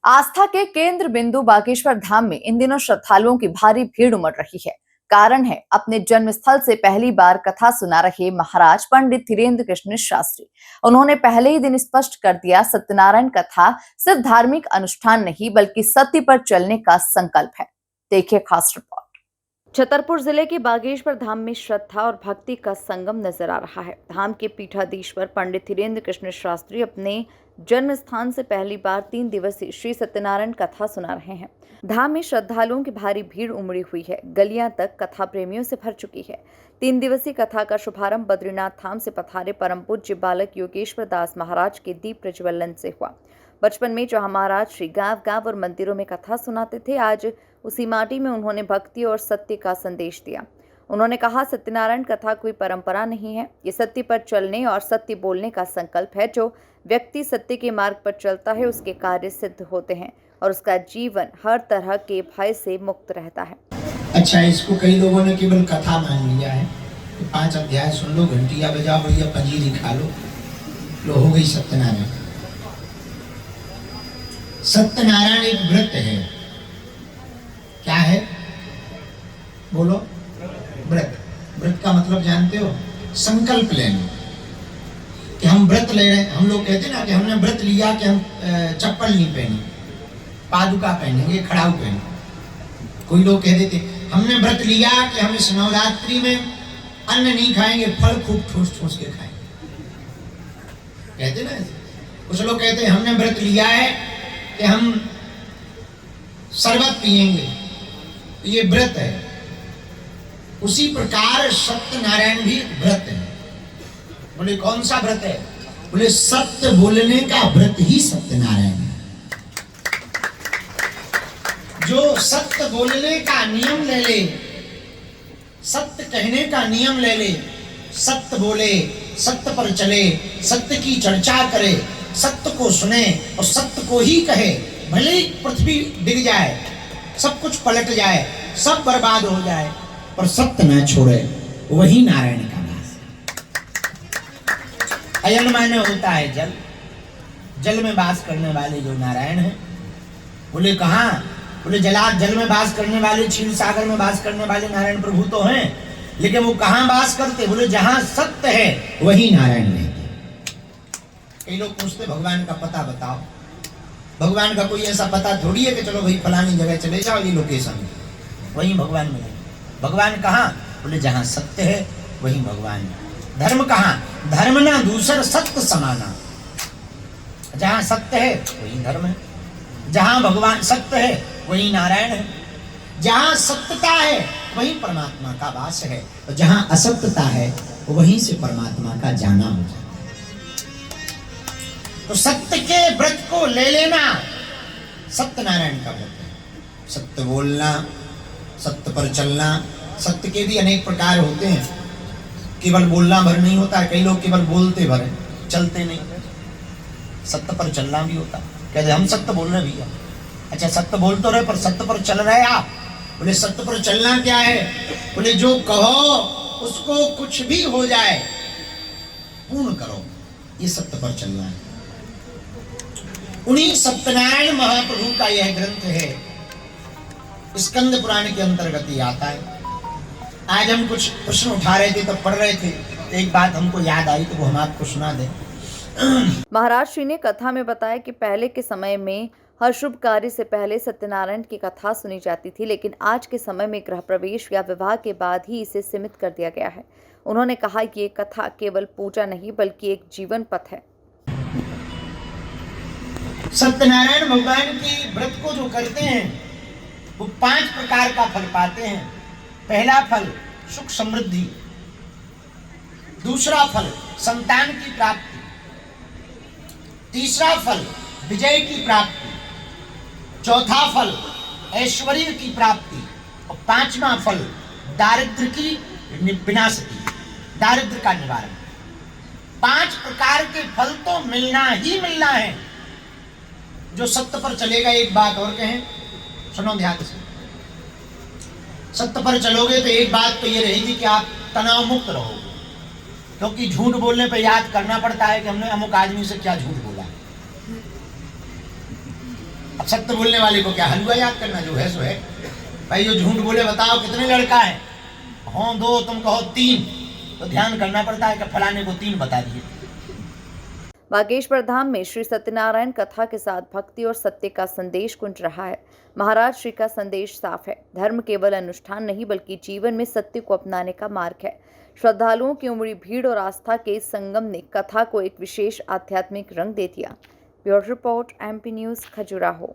आस्था के केंद्र बिंदु बागेश्वर धाम में इन दिनों श्रद्धालुओं की भारी भीड़ उमड़ रही है। कारण है अपने जन्म स्थल से पहली बार कथा सुना रहे महाराज पंडित धीरेन्द्र कृष्ण शास्त्री। उन्होंने पहले ही दिन स्पष्ट कर दिया, सत्यनारायण कथा सिर्फ धार्मिक अनुष्ठान नहीं बल्कि सत्य पर चलने का संकल्प है। देखिए खास रिपोर्ट। छतरपुर जिले के बागेश्वर धाम में श्रद्धा और भक्ति का संगम नजर आ रहा है। धाम के पीठाधीश्वर पंडित धीरेन्द्र कृष्ण शास्त्री अपने जन्म स्थान से पहली बार 3 दिवसीय श्री सत्यनारायण कथा सुना रहे हैं। धाम में श्रद्धालुओं की भारी भीड़ उमड़ी हुई है। गलियां तक कथा प्रेमियों से भर चुकी है। 3 दिवसीय कथा का शुभारंभ बद्रीनाथ धाम से पधारे परम पूज्य बालक योगेश्वर दास महाराज के दीप प्रज्वलन से हुआ। बचपन में जहां महाराज श्री गांव और मंदिरों में कथा सुनाते थे, आज उसी माटी में उन्होंने भक्ति और सत्य का संदेश दिया। उन्होंने कहा, सत्यनारायण कथा कोई परंपरा नहीं है, ये सत्य पर चलने और सत्य बोलने का संकल्प है। जो व्यक्ति सत्य के मार्ग पर चलता है उसके कार्य सिद्ध होते हैं और उसका जीवन हर तरह के भय से मुक्त रहता है। अच्छा, इसको कई लोगों ने केवल कथा मान लिया है। 5 अध्याय सुन लो, घंटिया बजाओ, बढ़िया पंजीरी खा लो हो गई सत्यनारायण। सत्यनारायण एक व्रत है। क्या है? बोलो। व्रत। व्रत का मतलब जानते हो? संकल्प लेना कि हम व्रत ले रहे हैं। हम लोग कहते हैं ना कि हमने व्रत लिया कि हम चप्पल नहीं पहनी, पादुका पहनेंगे, खड़ाऊ पहनेंगे। कोई लोग कह देते हमने व्रत लिया कि हम इस नवरात्रि में अन्न नहीं खाएंगे, फल खूब ठूस के खाएंगे, कहते ना। कुछ लोग कहते हैं हमने व्रत लिया है कि हम शरबत पिएंगे, ये व्रत है। उसी प्रकार सत्यनारायण भी व्रत है। बोले कौन सा व्रत है? बोले सत्य बोलने का व्रत ही सत्यनारायण है। जो सत्य बोलने का नियम ले ले, सत्य कहने का नियम ले ले, सत्य बोले, सत्य पर चले, सत्य की चर्चा करे, सत्य को सुने और सत्य को ही कहे, भले ही पृथ्वी डिग जाए, सब कुछ पलट जाए, सब बर्बाद हो जाए, पर सत्य न छोड़े, वही नारायण का वास है। अयन माने होता है जल, जल में वास करने वाले जो नारायण है। बोले कहाँ? बोले जल में वास करने वाले, क्षीर सागर में वास करने वाले नारायण प्रभु तो हैं, लेकिन वो कहाँ वास करते? बोले जहां सत्य है वही नारायण रहते। कई लोग पूछते भगवान का पता बताओ। भगवान का कोई ऐसा पता थोड़ी है कि चलो भाई फलानी जगह चले जाओ, ये लोकेशन वही भगवान मिले। भगवान कहाँ? बोले जहां सत्य है वही भगवान है। धर्म कहाँ? धर्म ना दूसर सत्य समाना। जहां सत्य है वही धर्म है। जहां भगवान सत्य है वही नारायण है। जहां सत्यता है वही परमात्मा का वास है, और जहां असत्यता है वहीं से परमात्मा का जाना हो जाता है। तो सत्य के व्रत को ले लेना सत्यनारायण का व्रत है। सत्य बोलना, सत्य पर चलना। सत्य के भी अनेक प्रकार होते हैं, केवल बोलना भर नहीं होता है। कई लोग केवल बोलते भर हैं, चलते नहीं। सत्य पर चलना भी होता। कहते हम सत्य बोल रहे भैया। अच्छा, सत्य बोल तो रहे पर सत्य पर चल रहे आप। बोले सत्य पर चलना क्या है? बोले जो कहो उसको कुछ भी हो जाए पूर्ण करो, ये सत्य पर चलना है। उन्हीं सत्यनारायण महाप्रभु का यह ग्रंथ है, स्कंद पुराण के अंतर्गत ही आता है। आज हम कुछ प्रश्न उठा रहे थे, तब पढ़ रहे थे, एक बात हमको याद आई तो वो हम आपको सुना दें। महाराज श्री ने कथा में बताया कि पहले के समय में हर शुभ कार्य से पहले सत्यनारायण की कथा सुनी जाती थी, लेकिन आज के समय में गृह प्रवेश या विवाह के बाद ही इसे सीमित कर दिया गया है। उन्होंने कहा कि ये कथा केवल पूजा नहीं बल्कि एक जीवन पथ है। सत्यनारायण भगवान के व्रत को जो करते हैं वो 5 प्रकार का फल पाते हैं। पहला फल सुख समृद्धि, दूसरा फल संतान की प्राप्ति, तीसरा फल विजय की प्राप्ति, चौथा फल ऐश्वर्य की प्राप्ति, और 5वां फल दारिद्र की विनाशति, दारिद्र का निवारण। 5 प्रकार के फल तो मिलना ही मिलना है। जो सत्य पर चलेगा, एक बात और कहें, सुनो ध्यान से। सत्य पर चलोगे तो एक बात तो ये रहेगी कि आप तनाव मुक्त रहोगे, क्योंकि झूठ बोलने पर याद करना पड़ता है कि हमने अमुक आदमी से क्या झूठ बोला। अब सत्य बोलने वाले को क्या हलवा याद करना, जो है सो है। भाई जो झूठ बोले बताओ कितने लड़का है, हो 2 तुम कहो 3, तो ध्यान करना पड़ता है कि फलाने को 3 बता दिए। बागेश्वर धाम में श्री सत्यनारायण कथा के साथ भक्ति और सत्य का संदेश गूंज रहा है। महाराज श्री का संदेश साफ है, धर्म केवल अनुष्ठान नहीं बल्कि जीवन में सत्य को अपनाने का मार्ग है। श्रद्धालुओं की उमड़ी भीड़ और आस्था के इस संगम ने कथा को एक विशेष आध्यात्मिक रंग दे दिया। Bureau report, MP news, Khajuraho.